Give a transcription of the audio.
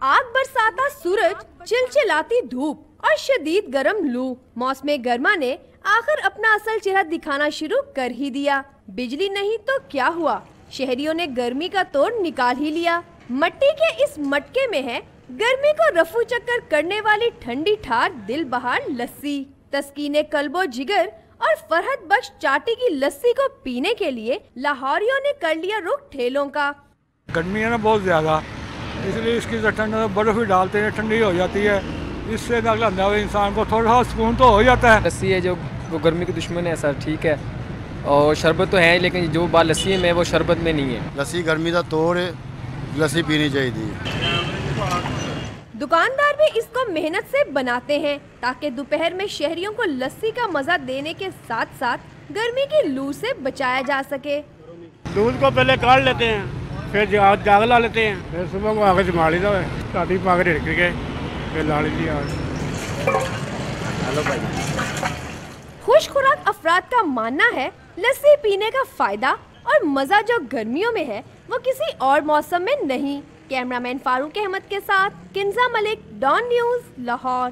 आग बरसाता सूरज, चिलचिलाती धूप और शदीद गर्म लू। मौसम गर्मा ने आखिर अपना असल चेहरा दिखाना शुरू कर ही दिया। बिजली नहीं तो क्या हुआ, शहरियों ने गर्मी का तोड़ निकाल ही लिया। मट्टी के इस मटके में है गर्मी को रफू चक्कर करने वाली ठंडी ठार दिल बहार लस्सी। तस्कीने कल्बो जिगर और फरहत बख्श चाटी की लस्सी को पीने के लिए लाहौरियों ने कर लिया रुख ठेलों का। गर्मी है ना बहुत ज्यादा, इसलिए इसकी ठंड बर्फ भी डालते हैं, ठंडी हो जाती है। इससे इंसान को थोड़ा सुकून तो हो जाता है। लस्सी है जो वो गर्मी की दुश्मन है सर, ठीक है। और शरबत तो है, लेकिन जो बात लस्सी में वो शरबत में नहीं है। लस्सी गर्मी का तोड़ है, लस्सी पीनी चाहिए। दुकानदार भी इसको मेहनत से बनाते हैं ताकि दोपहर में शहरियों को लस्सी का मजा देने के साथ साथ गर्मी की लू से बचाया जा सके। दूध को पहले काट लेते हैं, फिर जाग ला लेते हैं, फिर सुबह को आगे जमा लीदा है, शादी पा के ढिड़क के फिर ला लीजिए आग। हेलो भाई। खुश खुराक अफराद का मानना है लस्सी पीने का फायदा और मजा जो गर्मियों में है वो किसी और मौसम में नहीं। कैमरामैन फारूक अहमद के साथ किंजा मलिक, डॉन न्यूज़, लाहौर।